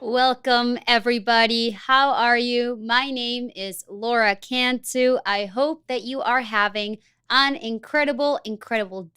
Welcome, everybody. How are you? My name is Laura Cantu. I hope that you are having an incredible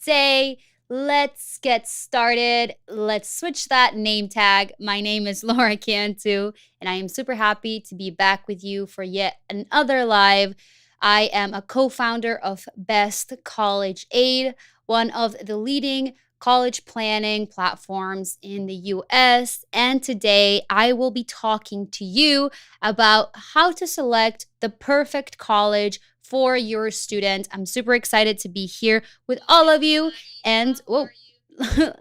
day. Let's get started. Let's switch that name tag. My name is Laura Cantu, and I am super happy to be back with you for yet another live. I am a co founder of Best College Aid, one of the leading college planning platforms in the US. And today I will be talking to you about how to select the perfect college for your student. I'm super excited to be here with all of you. And whoa,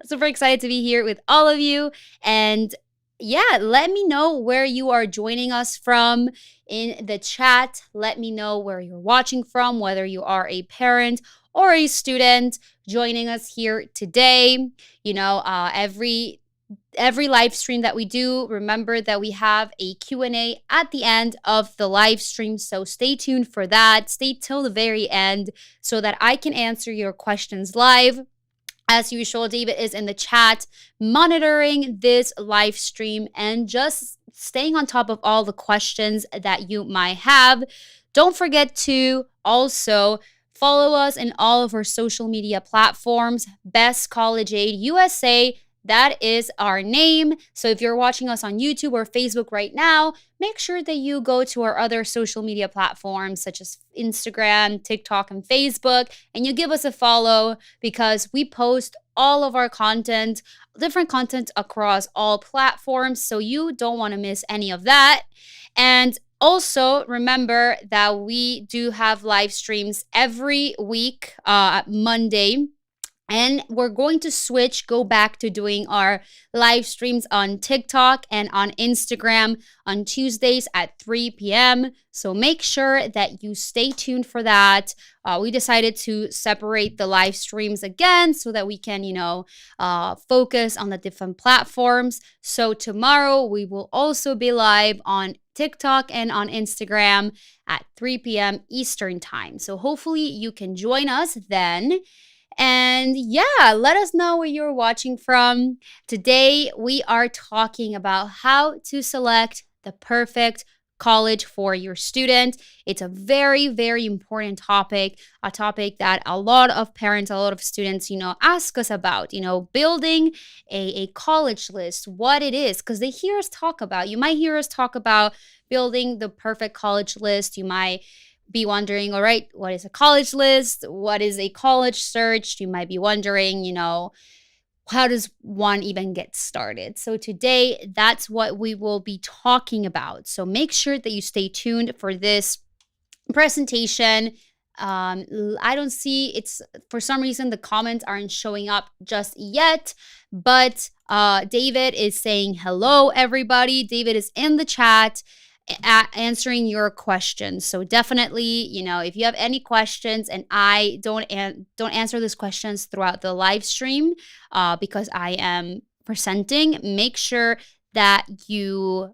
super excited to be here with all of you. And yeah, let me know where you are joining us from in the chat. Let me know where you're watching from, whether you are a parent or a student joining us here today. Every live stream that we do, remember that we have a Q&A at the end of the live stream. So stay tuned for that. Stay till the very end so that I can answer your questions live. As usual, David is in the chat monitoring this live stream and just staying on top of all the questions that you might have. Don't forget to also follow us in all of our social media platforms, Best College Aid USA. That is our name. So if you're watching us on YouTube or Facebook right now, make sure that you go to our other social media platforms such as Instagram, TikTok, and Facebook, and you give us a follow because we post all of our content, different content across all platforms. So you don't want to miss any of that. And also, remember that we do have live streams every week, Monday. And we're going to go back to doing our live streams on TikTok and on Instagram on Tuesdays at 3 p.m. So make sure that you stay tuned for that. We decided to separate the live streams again so that we can, focus on the different platforms. So tomorrow we will also be live on TikTok and on Instagram at 3 p.m. Eastern Time. So hopefully you can join us then. And yeah, let us know where you're watching from. Today, we are talking about how to select the perfect college for your student. It's a very important topic, a topic that a lot of parents, a lot of students, ask us about, building a college list, what it is, because they hear us talk about, you might hear us talk about building the perfect college list. You might be wondering, all right, what is a college list? What is a college search? You might be wondering, how does one even get started? So today, that's what we will be talking about. So make sure that you stay tuned for this presentation. I don't see it's for some reason the comments aren't showing up just yet, but David is saying hello, everybody. David is in the chat answering your questions. So definitely, if you have any questions and I don't answer these questions throughout the live stream because I am presenting, make sure that you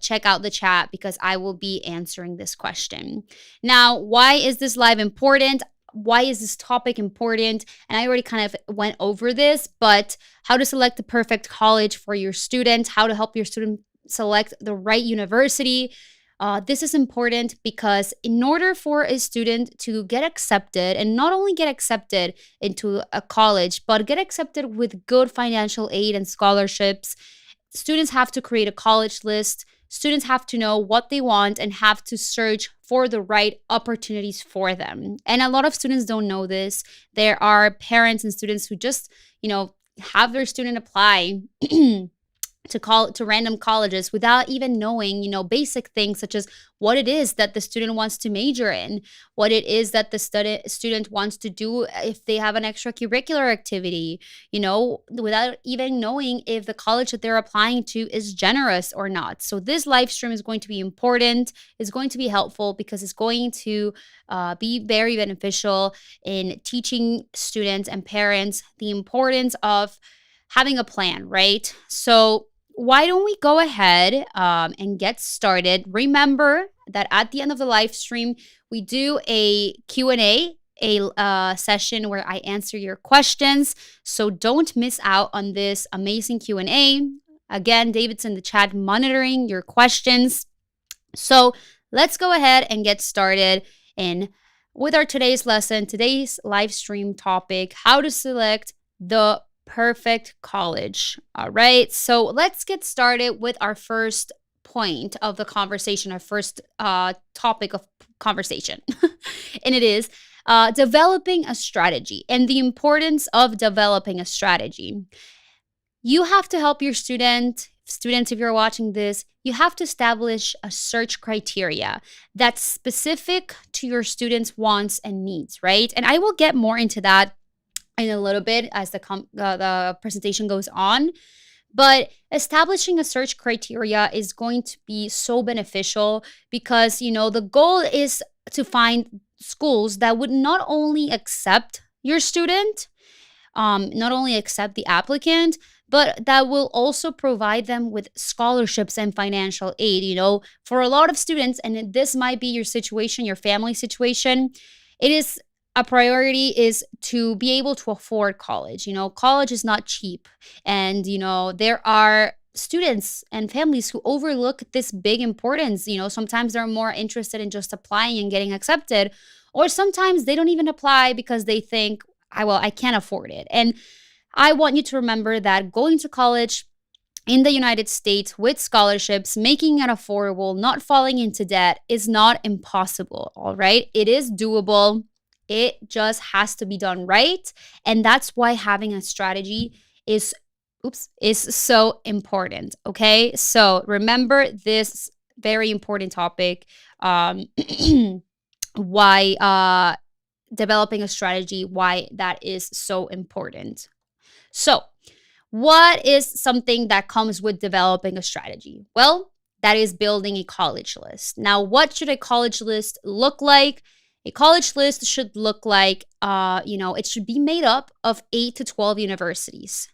check out the chat because I will be answering this question. Now, why is this live important? Why is this topic important? And I already kind of went over this, but how to select the perfect college for your student, how to help your student select the right university. This is important because in order for a student to get accepted, and not only get accepted into a college, but get accepted with good financial aid and scholarships, students have to create a college list. Students have to know what they want and have to search for the right opportunities for them. And a lot of students don't know this. There are parents and students who just, have their student apply to random colleges without even knowing, basic things such as what it is that the student wants to major in, what it is that the student wants to do if they have an extracurricular activity, without even knowing if the college that they're applying to is generous or not. So this live stream is going to be important, is going to be helpful because it's going to be very beneficial in teaching students and parents the importance of having a plan, right? So why don't we go ahead and get started? Remember that at the end of the live stream, we do a Q&A, a session where I answer your questions. So don't miss out on this amazing Q&A. Again, David's in the chat monitoring your questions. So let's go ahead and get started with our today's lesson, today's live stream topic, how to select the perfect college. All right, so let's get started with our first point of the conversation, our first topic of conversation. And it is developing a strategy and the importance of developing a strategy. You have to help your students, if you're watching this, you have to establish a search criteria that's specific to your students' wants and needs, right? And I will get more into that in a little bit as the presentation goes on. But establishing a search criteria is going to be so beneficial because, the goal is to find schools that would not only accept your student, not only accept the applicant, but that will also provide them with scholarships and financial aid. For a lot of students, and this might be your situation, your family situation, it is a priority is to be able to afford college. College is not cheap. And, there are students and families who overlook this big importance. Sometimes they're more interested in just applying and getting accepted, or sometimes they don't even apply because they think, I can't afford it. And I want you to remember that going to college in the United States with scholarships, making it affordable, not falling into debt is not impossible, all right? It is doable. It just has to be done right. And that's why having a strategy is so important, okay? So remember this very important topic, why developing a strategy, why that is so important. So, what is something that comes with developing a strategy? Well, that is building a college list. Now, what should a college list look like? A college list should look like, it should be made up of 8 to 12 universities,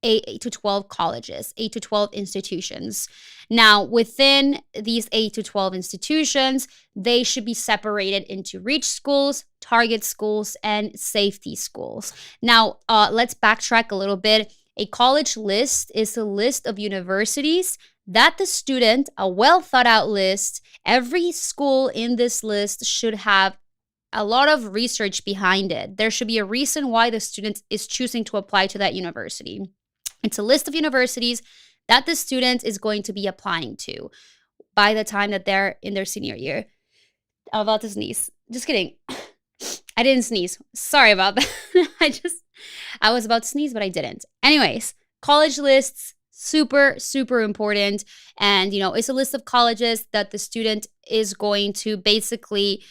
8 to 12 colleges, 8 to 12 institutions. Now, within these 8 to 12 institutions, they should be separated into reach schools, target schools, and safety schools. Now, let's backtrack a little bit. A college list is a list of universities that the student, a well thought out list, every school in this list should have a lot of research behind it. There should be a reason why the student is choosing to apply to that university. It's a list of universities that the student is going to be applying to by the time that they're in their senior year. I'm about to sneeze. Just kidding. I didn't sneeze. Sorry about that. I was about to sneeze, but I didn't. Anyways, college lists, super, super important. And, it's a list of colleges that the student is going to basically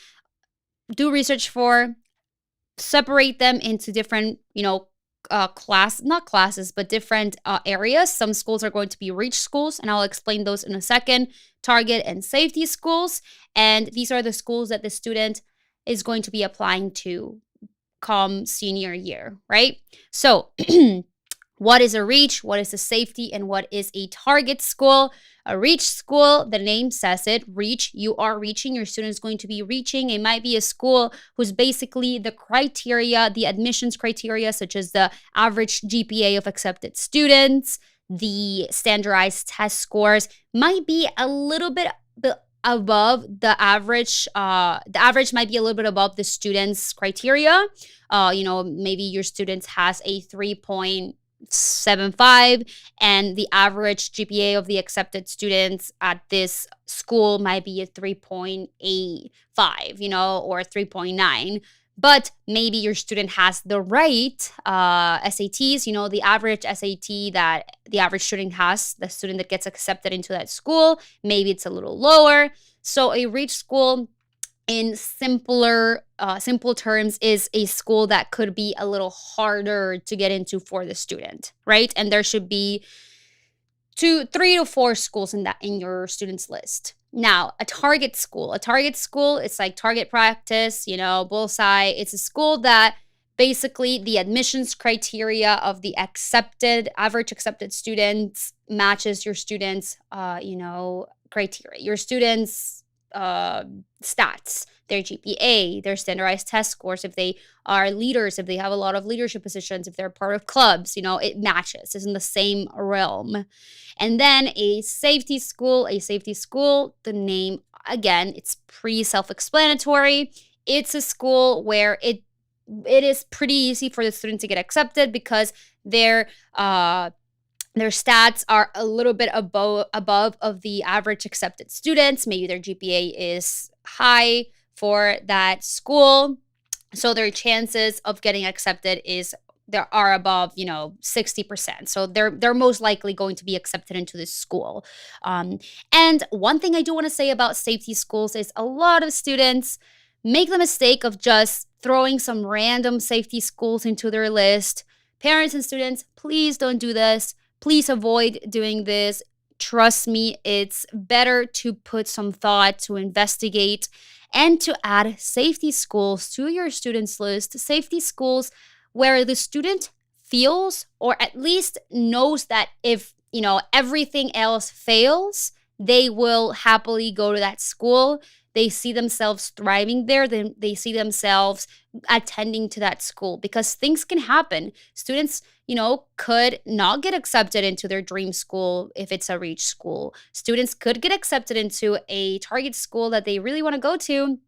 do research for, separate them into different, not classes, but different areas. Some schools are going to be reach schools, and I'll explain those in a second. Target and safety schools. And these are the schools that the student is going to be applying to come senior year, right? So what is a reach? What is a safety? And what is a target school? A reach school, the name says it, reach, you are reaching, your student is going to be reaching. It might be a school who's basically the criteria, the admissions criteria, such as the average GPA of accepted students, the standardized test scores, might be a little bit above the average. The average might be a little bit above the student's criteria. Maybe your student has a 3.75 and the average GPA of the accepted students at this school might be a 3.85, or 3.9. But maybe your student has the right SATs, the average SAT that the average student has, the student that gets accepted into that school, maybe it's a little lower. So a reach school, in simple terms, is a school that could be a little harder to get into for the student, right? And there should be 3 to 4 schools in your student's list. Now, a target school, it's like target practice, bullseye. It's a school that basically the admissions criteria of the average accepted students matches your students, criteria. Your students' stats, their GPA, their standardized test scores, if they are leaders, if they have a lot of leadership positions, if they're part of clubs, it matches. It's in the same realm. And then a safety school, the name, again, it's pretty self-explanatory. It's a school where it is pretty easy for the student to get accepted because their stats are a little bit above of the average accepted students. Maybe their GPA is high for that school, so their chances of getting accepted are above 60%. So they're most likely going to be accepted into this school. And one thing I do want to say about safety schools is a lot of students make the mistake of just throwing some random safety schools into their list. Parents and students, please don't do this. Please avoid doing this. Trust me, it's better to put some thought, to investigate, and to add safety schools to your students list. Safety schools where the student feels, or at least knows, that if everything else fails, they will happily go to that school. They see themselves thriving there. Then they see themselves attending to that school, because things can happen. Students, could not get accepted into their dream school if it's a reach school. Students could get accepted into a target school that they really want to go to,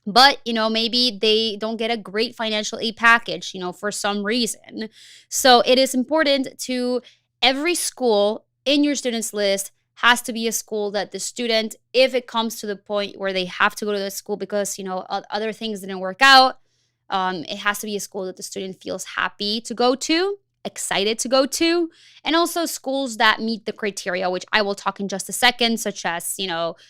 but maybe they don't get a great financial aid package, for some reason. So it is important to every school in your students list has to be a school that the student, if it comes to the point where they have to go to the school because other things didn't work out, it has to be a school that the student feels happy to go to, excited to go to, and also schools that meet the criteria, which I will talk in just a second, such as,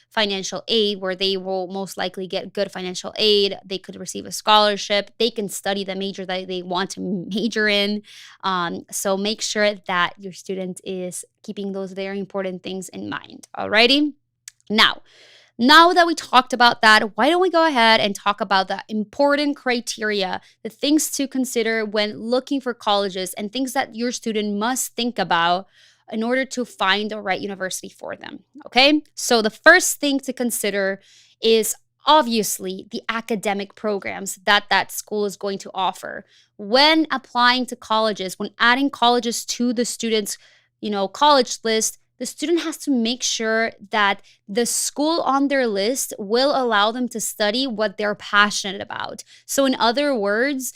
financial aid, where they will most likely get good financial aid. They could receive a scholarship. They can study the major that they want to major in. So make sure that your student is keeping those very important things in mind. Alrighty? Now that we talked about that, why don't we go ahead and talk about the important criteria, the things to consider when looking for colleges, and things that your student must think about in order to find the right university for them, okay? So the first thing to consider is obviously the academic programs that school is going to offer. When applying to colleges, when adding colleges to the student's, college list, the student has to make sure that the school on their list will allow them to study what they're passionate about. So in other words,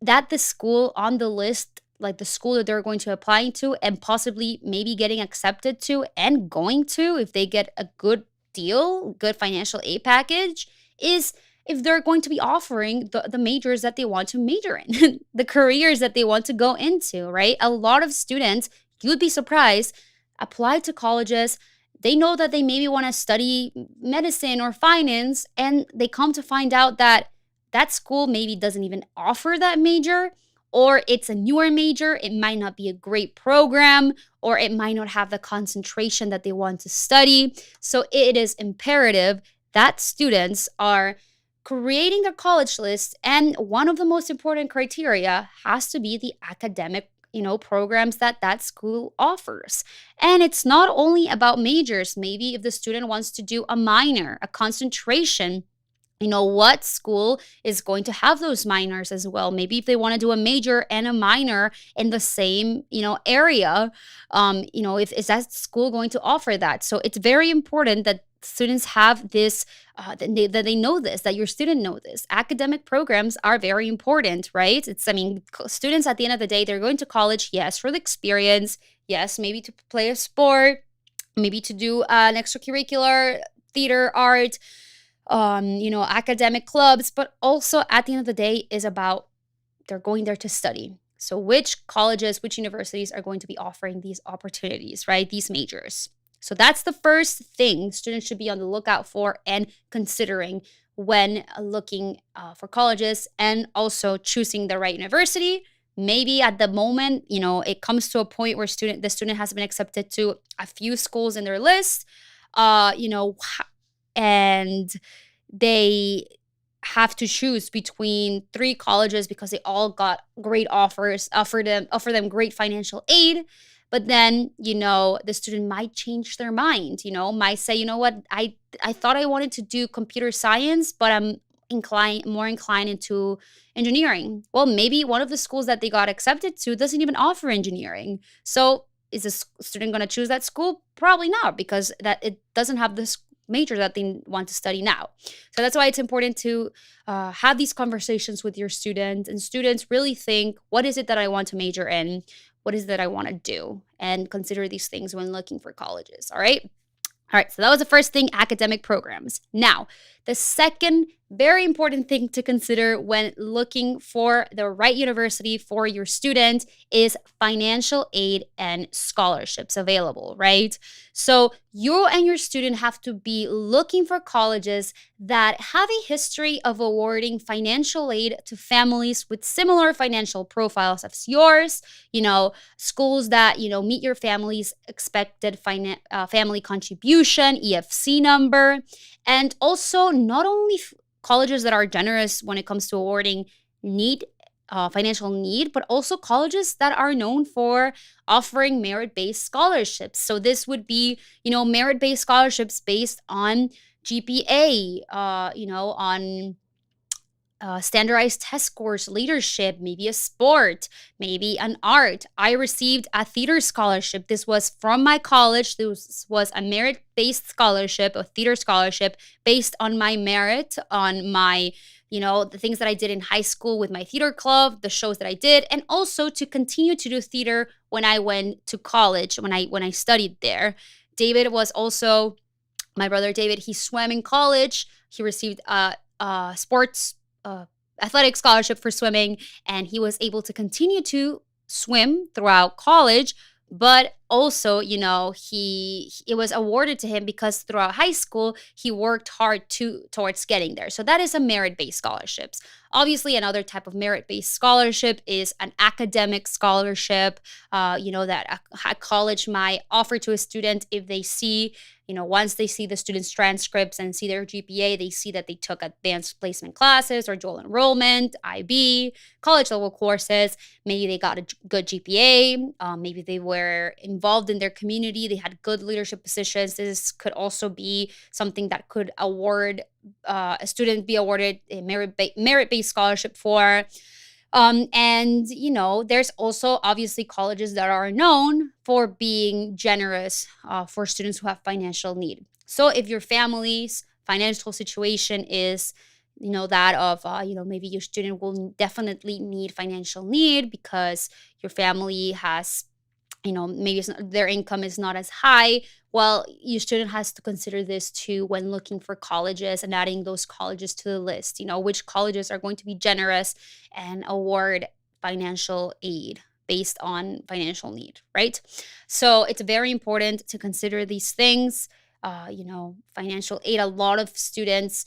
that the school on the list, like the school that they're going to apply to and possibly maybe getting accepted to and going to, if they get a good deal, good financial aid package, is if they're going to be offering the majors that they want to major in, the careers that they want to go into, right? A lot of students, you would be surprised, apply to colleges. They know that they maybe want to study medicine or finance, and they come to find out that that school maybe doesn't even offer that major, or it's a newer major. It might not be a great program, or it might not have the concentration that they want to study. So it is imperative that students are creating their college list, and one of the most important criteria has to be the academic programs that school offers. And it's not only about majors. Maybe if the student wants to do a minor, a concentration, what school is going to have those minors as well. Maybe if they want to do a major and a minor in the same, area, if is that school going to offer that? So it's very important that students have this, that they know this, that your student know this. Academic programs are very important, right? Students at the end of the day, they're going to college, yes, for the experience, yes, maybe to play a sport, maybe to do an extracurricular, theater, art, academic clubs, but also at the end of the day is about they're going there to study. So which colleges, which universities are going to be offering these opportunities, right? These majors. So that's the first thing students should be on the lookout for and considering when looking for colleges, and also choosing the right university. Maybe at the moment, it comes to a point where the student has been accepted to a few schools in their list, and they have to choose between 3 colleges because they all got great offers, offer them great financial aid. But then, the student might change their mind, might say, what, I thought I wanted to do computer science, but I'm more inclined into engineering. Well, maybe one of the schools that they got accepted to doesn't even offer engineering. So is a student going to choose that school? Probably not, because that it doesn't have this major that they want to study now. So that's why it's important to have these conversations with your students, and students really think, what is it that I want to major in? What is it that I want to do? And consider these things when looking for colleges. All right. All right, so that was the first thing, academic programs. Now, the second very important thing to consider when looking for the right university for your student is financial aid and scholarships available, right? So you and your student have to be looking for colleges that have a history of awarding financial aid to families with similar financial profiles as yours, schools that, meet your family's expected family contribution, EFC number, and also not only colleges that are generous when it comes to awarding financial need, but also colleges that are known for offering merit-based scholarships. So this would be, merit-based scholarships based on GPA, on standardized test scores, leadership, maybe a sport, maybe an art. I received a theater scholarship. This was from my college. This was a merit-based scholarship, a theater scholarship based on my merit, on my, the things that I did in high school with my theater club, the shows that I did, and also to continue to do theater when I went to college, when I studied there. David was also, my brother David, he swam in college. He received sports athletic scholarship for swimming, and he was able to continue to swim throughout college. But also, it was awarded to him because throughout high school he worked hard towards getting there. So that is a merit-based scholarships. Obviously, another type of merit-based scholarship is an academic scholarship. That a college might offer to a student if they see, once they see the student's transcripts and see their GPA, they see that they took advanced placement classes or dual enrollment, IB, college level courses. Maybe they got a good GPA. Maybe they were involved in their community. They had good leadership positions. This could also be something that could award a student be awarded a merit-based scholarship for. And, there's also obviously colleges that are known for being generous for students who have financial need. So if your family's financial situation is, that of, maybe your student will definitely need financial need because your family has, maybe their income is not as high. Well, your student has to consider this too when looking for colleges and adding those colleges to the list, which colleges are going to be generous and award financial aid based on financial need, right? So it's very important to consider these things. Financial aid, a lot of students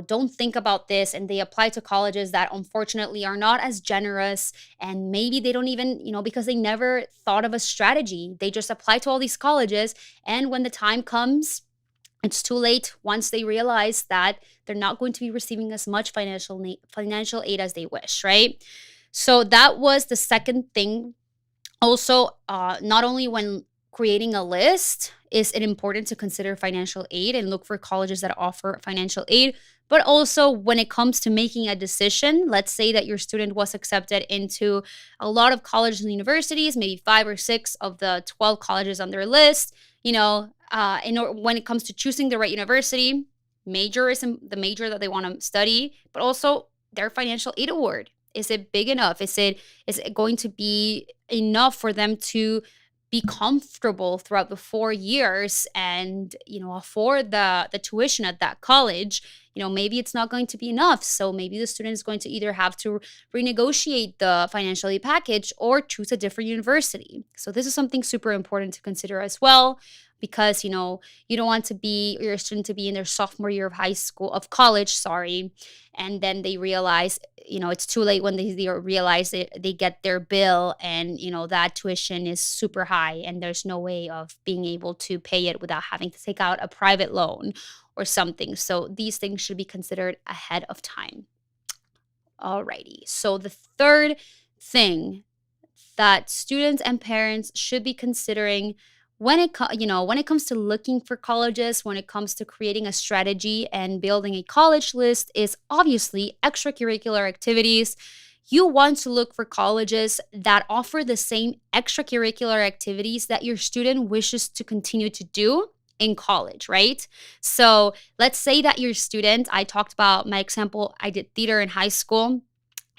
don't think about this, and they apply to colleges that unfortunately are not as generous, and maybe they don't even, because they never thought of a strategy. They just apply to all these colleges, and when the time comes, it's too late once they realize that they're not going to be receiving as much financial aid as they wish, right? So that was the second thing. Also, not only when creating a list is it important to consider financial aid and look for colleges that offer financial aid, but also when it comes to making a decision. Let's say that your student was accepted into a lot of colleges and universities, maybe 5 or 6 of the 12 colleges on their list. When it comes to choosing the right university, major is the major that they want to study, but also their financial aid award. Is it big enough? Is it going to be enough for them to be comfortable throughout the 4 years and afford the tuition at that college? Maybe it's not going to be enough, so maybe the student is going to either have to renegotiate the financial aid package or choose a different university. So this is something super important to consider as well, because you don't want your student to be in their sophomore year of college, and then they realize it's too late when they realize they get their bill, and that tuition is super high and there's no way of being able to pay it without having to take out a private loan or something. So these things should be considered ahead of time. Alrighty, so the third thing that students and parents should be considering when it comes to looking for colleges, when it comes to creating a strategy and building a college list, is obviously extracurricular activities. You want to look for colleges that offer the same extracurricular activities that your student wishes to continue to do in college, right? So let's say that your student, I talked about my example, I did theater in high school.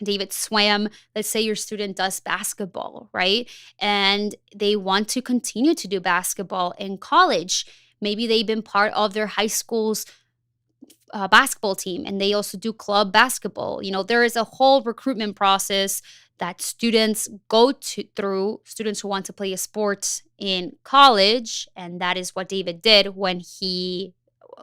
David swam. Let's say your student does basketball, right? And they want to continue to do basketball in college. Maybe they've been part of their high school's basketball team and they also do club basketball. There is a whole recruitment process that students go through, students who want to play a sport in college. And that is what David did when he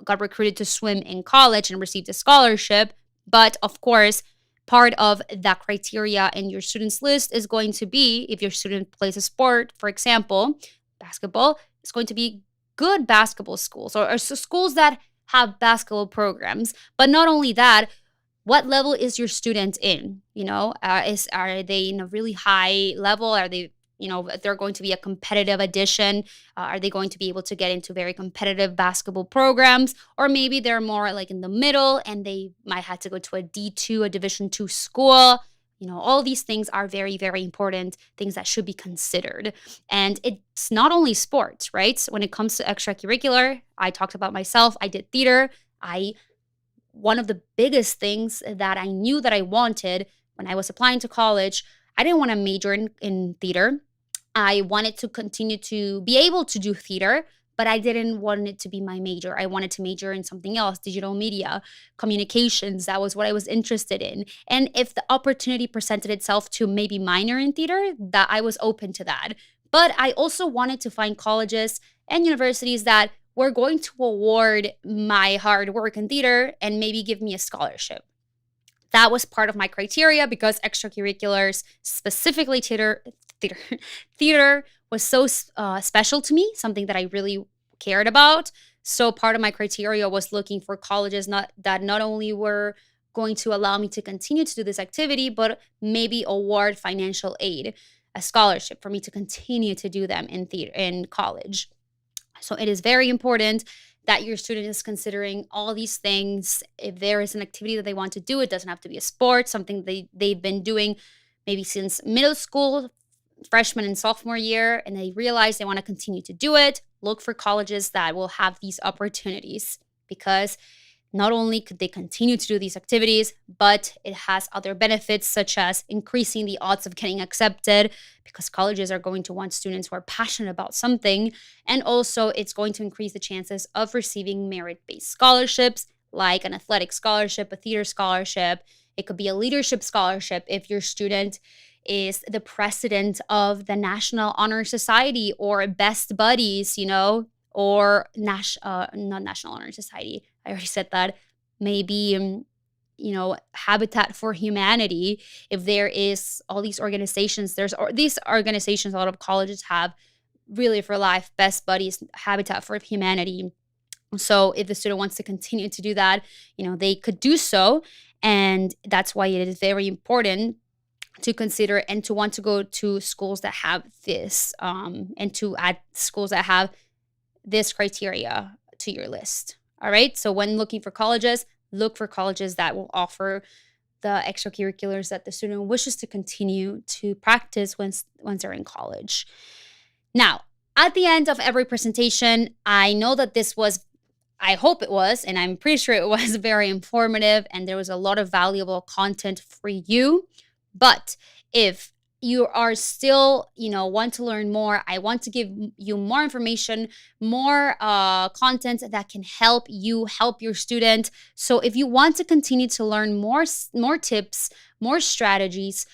got recruited to swim in college and received a scholarship. But of course, part of that criteria in your student's list is going to be, if your student plays a sport, for example, basketball, it's going to be good basketball schools or schools that have basketball programs. But not only that, what level is your student in? Are they in a really high level? Are they, they're going to be a competitive addition? Are they going to be able to get into very competitive basketball programs? Or maybe they're more like in the middle and they might have to go to a D2, a Division II school. All these things are very, very important things that should be considered. And it's not only sports, right? So when it comes to extracurricular, I talked about myself. I did theater. One of the biggest things that I knew that I wanted when I was applying to college, I didn't want to major in theater. I wanted to continue to be able to do theater, but I didn't want it to be my major. I wanted to major in something else, digital media, communications. That was what I was interested in. And if the opportunity presented itself to maybe minor in theater, that I was open to that. But I also wanted to find colleges and universities that were going to award my hard work in theater and maybe give me a scholarship. That was part of my criteria because extracurriculars, specifically theater was so special to me, something that I really cared about. So part of my criteria was looking for colleges that not only were going to allow me to continue to do this activity, but maybe award financial aid, a scholarship for me to continue to do them in college. So it is very important that your student is considering all these things. If there is an activity that they want to do, it doesn't have to be a sport, something they've been doing maybe since middle school, freshman and sophomore year, and they realize they want to continue to do it. Look for colleges that will have these opportunities because not only could they continue to do these activities, but it has other benefits such as increasing the odds of getting accepted because colleges are going to want students who are passionate about something. And also it's going to increase the chances of receiving merit-based scholarships like an athletic scholarship, a theater scholarship. It could be a leadership scholarship if your student is the president of the National Honor Society or Best Buddies, or not National Honor Society. I already said that. Maybe, Habitat for Humanity. If there is all these organizations, these organizations, a lot of colleges have Really for Life, Best Buddies, Habitat for Humanity. So if the student wants to continue to do that, they could do so. And that's why it is very important to consider and to want to go to schools that have this and to add schools that have this criteria to your list. All right. So when looking for colleges, look for colleges that will offer the extracurriculars that the student wishes to continue to practice once they're in college. Now, at the end of every presentation, I know that I hope it was, and I'm pretty sure it was very informative and there was a lot of valuable content for you. But if you are still, want to learn more, I want to give you more information, more content that can help you help your student. So if you want to continue to learn more tips, more strategies,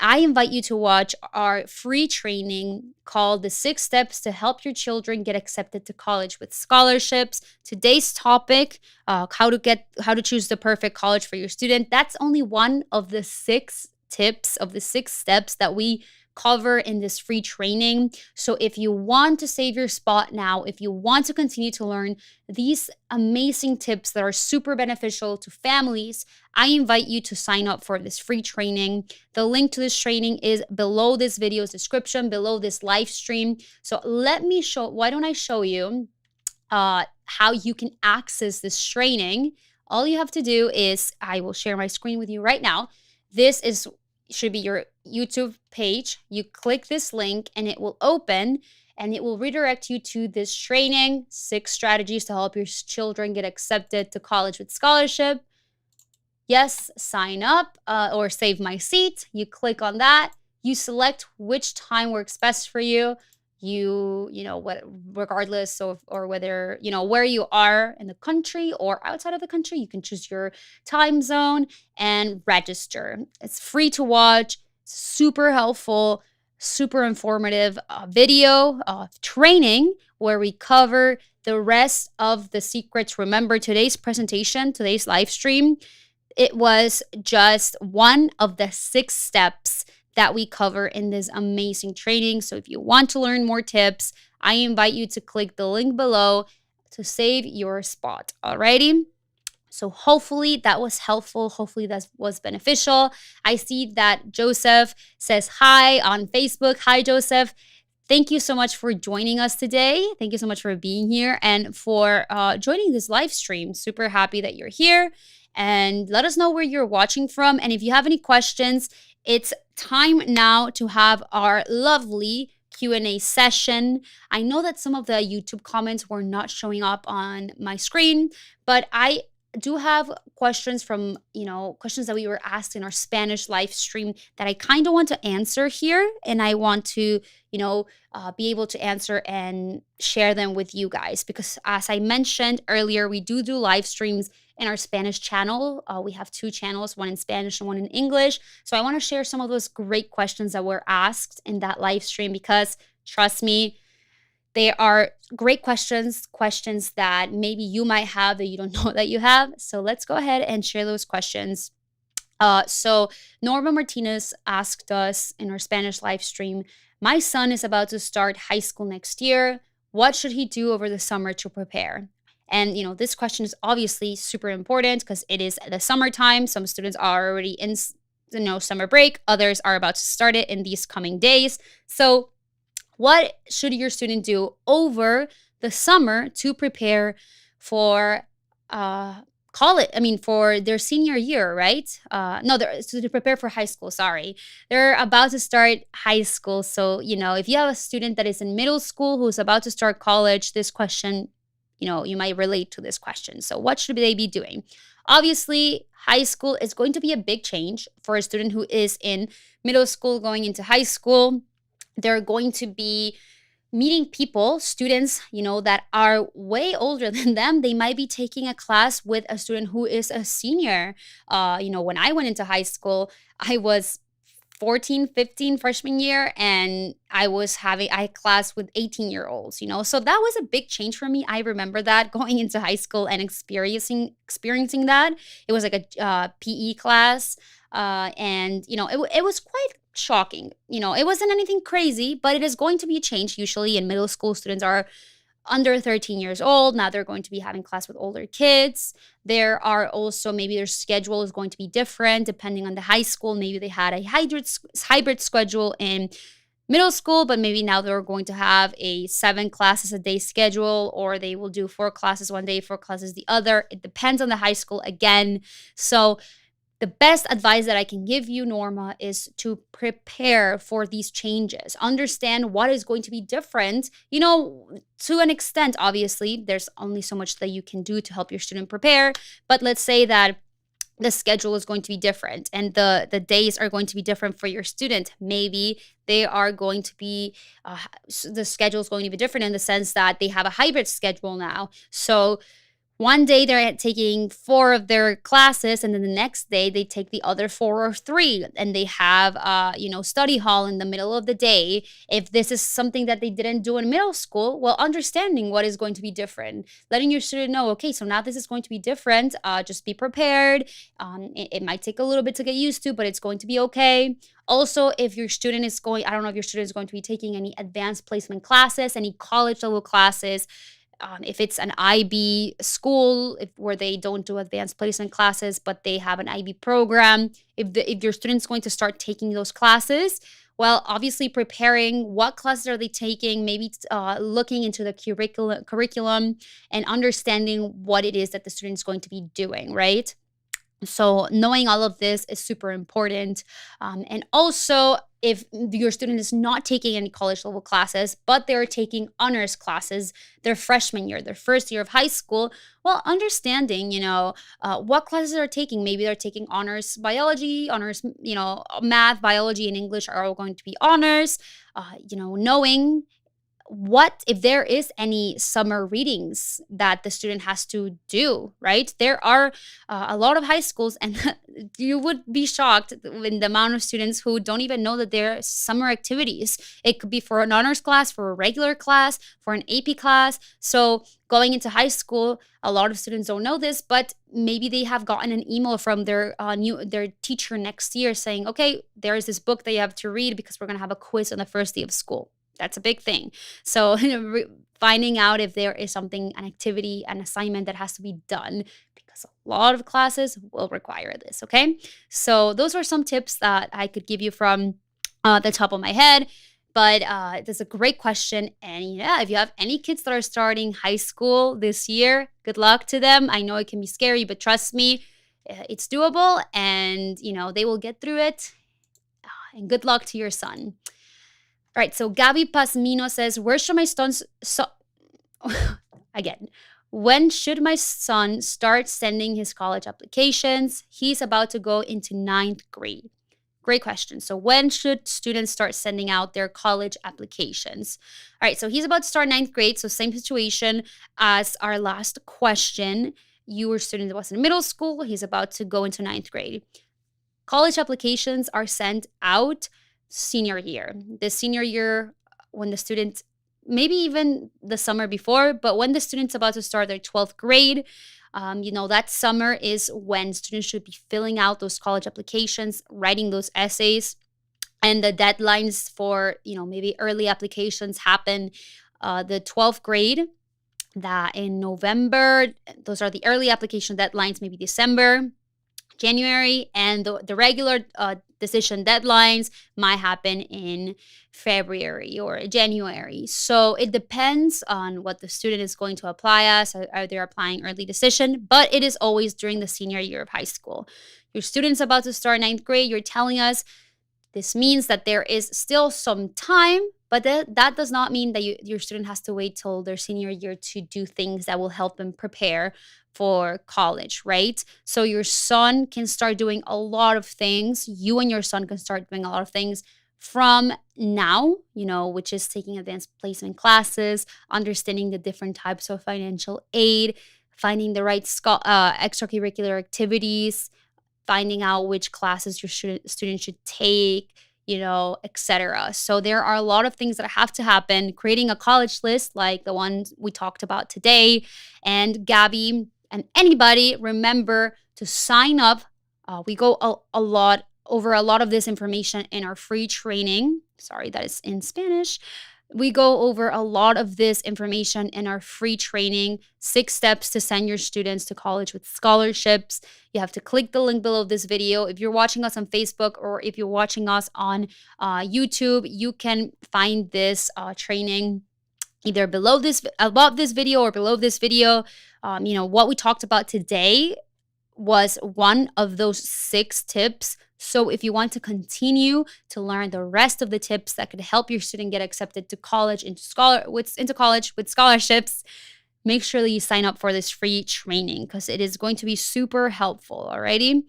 I invite you to watch our free training called The 6 Steps to Help Your Children Get Accepted to College with Scholarships. Today's topic, how to choose the perfect college for your student. That's only one of the 6 tips, of the 6 steps that we cover in this free training. So if you want to save your spot now, if you want to continue to learn these amazing tips that are super beneficial to families, I invite you to sign up for this free training. The link to this training is below this video's description, below this live stream. So why don't I show you how you can access this training. All you have to do is, I will share my screen with you right now. This should be your YouTube page. You click this link and it will open and it will redirect you to this training, 6 strategies to help your children get accepted to college with scholarship. Yes, sign up or save my seat. You click on that. You select which time works best for you. Regardless of or whether where you are in the country or outside of the country, you can choose your time zone and register. It's free to watch, super helpful, super informative video training where we cover the rest of the secrets. Remember, today's presentation, today's live stream, it was just one of the 6 steps that we cover in this amazing training. So if you want to learn more tips, I invite you to click the link below to save your spot. Alrighty? So hopefully that was helpful. Hopefully that was beneficial. I see that Joseph says hi on Facebook. Hi, Joseph. Thank you so much for joining us today. Thank you so much for being here and for joining this live stream. Super happy that you're here. And let us know where you're watching from. And if you have any questions, it's time now to have our lovely Q&A session. I know that some of the YouTube comments were not showing up on my screen, but I do have questions from, questions that we were asked in our Spanish live stream that I kind of want to answer here. And I want to, be able to answer and share them with you guys. Because as I mentioned earlier, we do live streams in our Spanish channel. We have 2 channels, one in Spanish and one in English. So I want to share some of those great questions that were asked in that live stream because, trust me, they are great questions that maybe you might have that you don't know that you have. So let's go ahead and share those questions. So Norma Martinez asked us in our Spanish live stream, my son is about to start high school next year. What should he do over the summer to prepare? And, this question is obviously super important because it is the summertime. Some students are already in, summer break. Others are about to start it in these coming days. So what should your student do over the summer to prepare for for their senior year, right? To prepare for high school, sorry. They're about to start high school. So, if you have a student that is in middle school who's about to start college, this question, you might relate to this question. So what should they be doing? Obviously, high school is going to be a big change for a student who is in middle school going into high school. They're going to be meeting students, that are way older than them. They might be taking a class with a student who is a senior. When I went into high school, I was 14, 15 freshman year, and I had class with 18-year-olds, So that was a big change for me. I remember that going into high school and experiencing that. It was like a PE class, and it was quite shocking. It wasn't anything crazy, but it is going to be a change. Usually in middle school, students are under 13 years old. Now they're going to be having class with older kids. There are also, maybe their schedule is going to be different depending on the high school. Maybe they had a hybrid schedule in middle school, but maybe now they're going to have a 7 classes a day schedule, or they will do 4 classes one day, 4 classes the other. It depends on the high school again. So the best advice that I can give you, Norma, is to prepare for these changes. Understand what is going to be different. To an extent, obviously, there's only so much that you can do to help your student prepare. But let's say that the schedule is going to be different and the days are going to be different for your student. Maybe they are going to be, the schedule is going to be different in the sense that they have a hybrid schedule now. So One day they're taking 4 of their classes, and then the next day they take the other 4 or 3, and they have study hall in the middle of the day. If this is something that they didn't do in middle school, well, understanding what is going to be different, letting your student know, okay, so now this is going to be different. Just be prepared. It might take a little bit to get used to, but it's going to be okay. Also, if your student is going, I don't know if your student is going to be taking any advanced placement classes, any college level classes. If it's an IB school, where they don't do advanced placement classes, but they have an IB program, if your student's going to start taking those classes, well, obviously preparing what classes are they taking, maybe looking into the curriculum and understanding what it is that the student's going to be doing, right? So knowing all of this is super important. And also, if your student is not taking any college level classes, but they're taking honors classes their freshman year, their first year of high school, well, understanding, what classes they're taking. Maybe they're taking honors biology, honors, math, biology, and English are all going to be honors. Knowing what if there is any summer readings that the student has to do, right? There are a lot of high schools, and you would be shocked in the amount of students who don't even know that there are summer activities. It could be for an honors class, for a regular class, for an AP class. So going into high school, a lot of students don't know this, but maybe they have gotten an email from their teacher next year saying, okay, there is this book that you have to read because we're going to have a quiz on the first day of school. That's a big thing. So finding out if there is something, an activity, an assignment that has to be done, because a lot of classes will require this, okay? So those are some tips that I could give you from the top of my head. But that's a great question. And yeah, if you have any kids that are starting high school this year, good luck to them. I know it can be scary, but trust me, it's doable, and they will get through it. And good luck to your son. All right, so Gabby Pasmino says, where should my again, when should my son start sending his college applications? He's about to go into 9th grade. Great question. So when should students start sending out their college applications? All right, so he's about to start 9th grade, so same situation as our last question. Your student was in middle school, he's about to go into 9th grade. College applications are sent out senior year. The senior year, when the student, maybe even the summer before, but when the student's about to start their 12th grade, that summer is when students should be filling out those college applications, writing those essays, and the deadlines for, maybe early applications happen the 12th grade, that in November. Those are the early application deadlines, maybe December, January, and the regular decision deadlines might happen in February or January. So it depends on what the student is going to apply as. Are they applying early decision? But it is always during the senior year of high school. Your student's about to start 9th grade. You're telling us this means that there is still some time, but that does not mean that your student has to wait till their senior year to do things that will help them prepare for college, right? So your son can start doing a lot of things. You and your son can start doing a lot of things from now, which is taking advanced placement classes, understanding the different types of financial aid, finding the right extracurricular activities, finding out which classes your student should take, etc. So there are a lot of things that have to happen. Creating a college list like the one we talked about today. And Gabby and anybody, remember to sign up. We go over a lot of this information in our free training. Sorry, that is in Spanish. We go over a lot of this information in our free training, 6 steps to send your students to college with scholarships. You have to click the link below this video. If you're watching us on Facebook or if you're watching us on YouTube, you can find this training either above this video or below this video. What we talked about today was one of those 6 tips. So if you want to continue to learn the rest of the tips that could help your student get accepted to college, into college with scholarships, make sure that you sign up for this free training because it is going to be super helpful. Alrighty?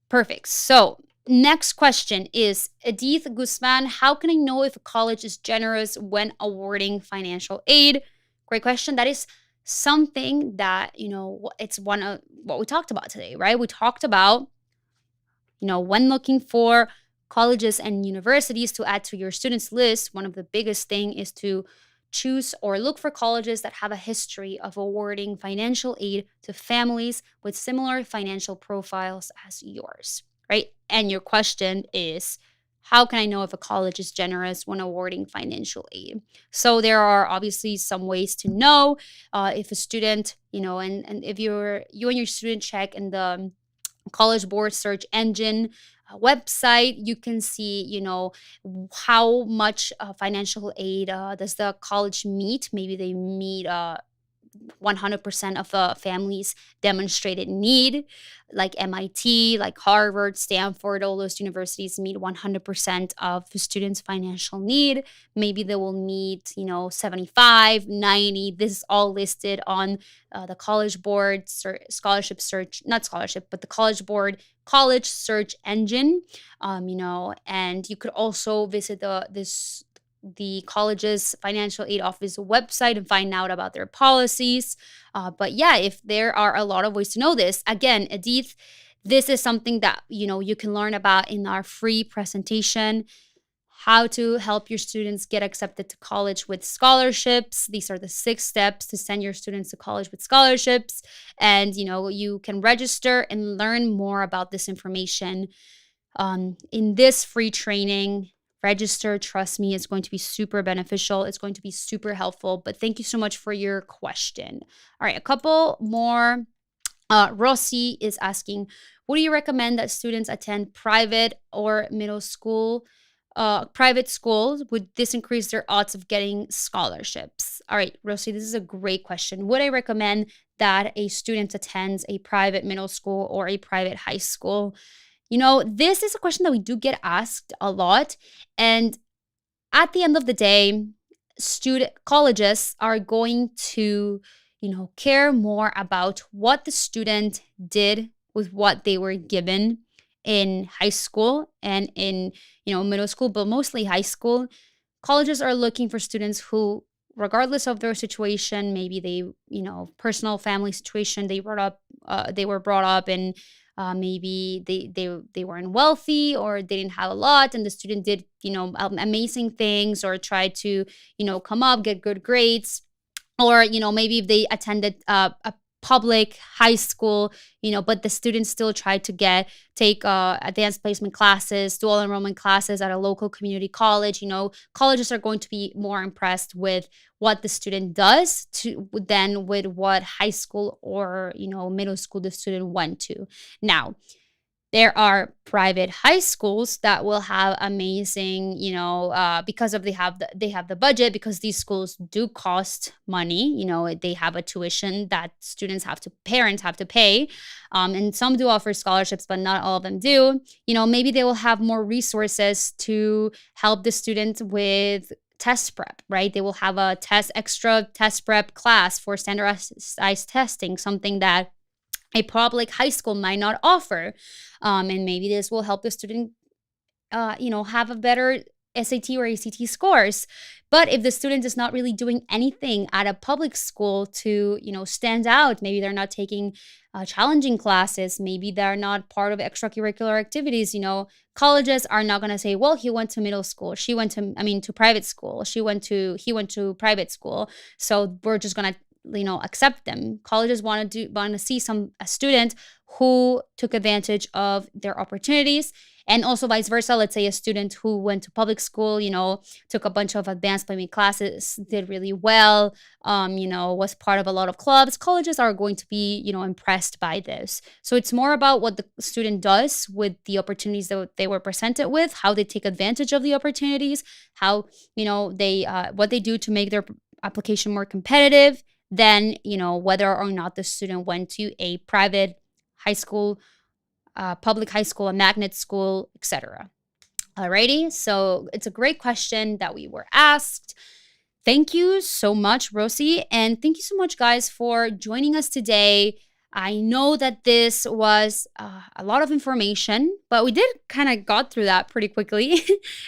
Perfect. So next question is Edith Guzman. How can I know if a college is generous when awarding financial aid? Great question. That is something that, it's one of what we talked about today, right? We talked about, when looking for colleges and universities to add to your students list, one of the biggest thing is to choose or look for colleges that have a history of awarding financial aid to families with similar financial profiles as yours, right? And your question is, how can I know if a college is generous when awarding financial aid? So there are obviously some ways to know if a student, and if you and your student check in the College Board search engine website, you can see, how much financial aid does the college meet. Maybe they meet 100% of the families demonstrated need, like MIT, like Harvard, Stanford, all those universities meet 100% of the students' financial need. Maybe they will meet, 75, 90. This is all listed on the College Board scholarship search, not scholarship, but the College Board college search engine. And you could also visit the college's financial aid office website and find out about their policies. But yeah, if there are a lot of ways to know this, again, Edith, this is something that you can learn about in our free presentation. How to help your students get accepted to college with scholarships. These are the 6 steps to send your students to college with scholarships. And you can register and learn more about this information in this free training. Register, trust me, it's going to be super beneficial. It's going to be super helpful. But thank you so much for your question. All right, a couple more. Rossi is asking, would you recommend that students attend private or middle school, private schools? Would this increase their odds of getting scholarships? All right, Rossi, this is a great question. Would I recommend that a student attends a private middle school or a private high school? This is a question that we do get asked a lot. And at the end of the day, colleges are going to, care more about what the student did with what they were given in high school and in, middle school, but mostly high school. Colleges are looking for students who, regardless of their situation, maybe they, personal family situation, they were brought up in maybe they weren't wealthy or they didn't have a lot, and the student did amazing things or tried to come up, get good grades, or maybe if they attended a public high school, but the students still tried to take advanced placement classes, dual enrollment classes at a local community college. Colleges are going to be more impressed with what the student does than with what high school or middle school the student went to. Now, there are private high schools that will have amazing, because they have the budget, because these schools do cost money. They have a tuition that parents have to pay, and some do offer scholarships, but not all of them do. Maybe they will have more resources to help the student with test prep, right? They will have extra test prep class for standardized testing, something that a public high school might not offer. And maybe this will help the student, have a better SAT or ACT scores. But if the student is not really doing anything at a public school to, stand out, maybe they're not taking challenging classes, maybe they're not part of extracurricular activities, colleges are not going to say, well, he went to middle school, to private school, he went to private school, so we're just going to accept them. Colleges want to see a student who took advantage of their opportunities, and also vice versa. Let's say a student who went to public school, took a bunch of advanced placement classes, did really well, was part of a lot of clubs. Colleges are going to be, impressed by this. So it's more about what the student does with the opportunities that they were presented with, how they take advantage of the opportunities, how, they what they do to make their application more competitive, than whether or not the student went to a private high school, public high school, a magnet school, etc. Alrighty, so it's a great question that we were asked. Thank you so much, Rosie, and thank you so much, guys, for joining us today. I know that this was a lot of information, but we did kind of got through that pretty quickly.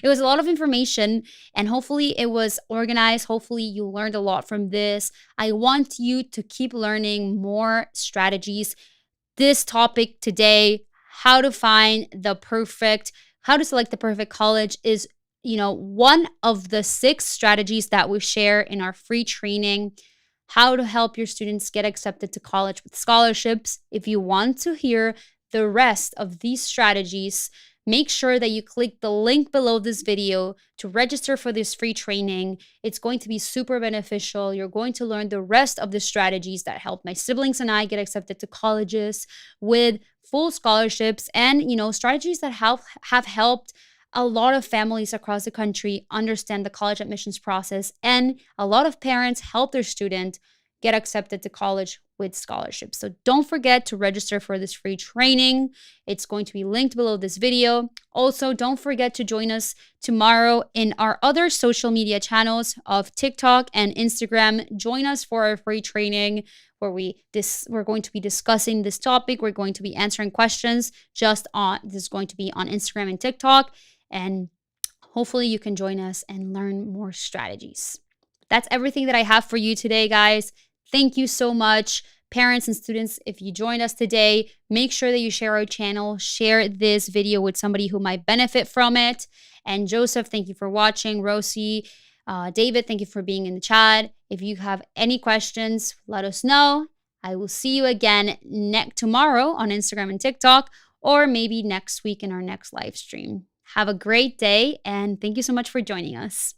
It was a lot of information, and hopefully it was organized. Hopefully you learned a lot from this. I want you to keep learning more strategies. This topic today, how to select the perfect college, is one of the 6 strategies that we share in our free training, how to help your students get accepted to college with scholarships. If you want to hear the rest of these strategies, make sure that you click the link below this video to register for this free training. It's going to be super beneficial. You're going to learn the rest of the strategies that help my siblings and I get accepted to colleges with full scholarships, and strategies that have helped a lot of families across the country understand the college admissions process, and a lot of parents help their student get accepted to college with scholarships. So don't forget to register for this free training. It's going to be linked below this video. Also, don't forget to join us tomorrow in our other social media channels of TikTok and Instagram. Join us for our free training where we're going to be discussing this topic. We're going to be answering questions this is going to be on Instagram and TikTok. And hopefully you can join us and learn more strategies. That's everything that I have for you today, guys. Thank you so much. Parents and students, if you joined us today, make sure that you share our channel, share this video with somebody who might benefit from it. And Joseph, thank you for watching. Rosie, David, thank you for being in the chat. If you have any questions, let us know. I will see you again tomorrow on Instagram and TikTok, or maybe next week in our next live stream. Have a great day, and thank you so much for joining us.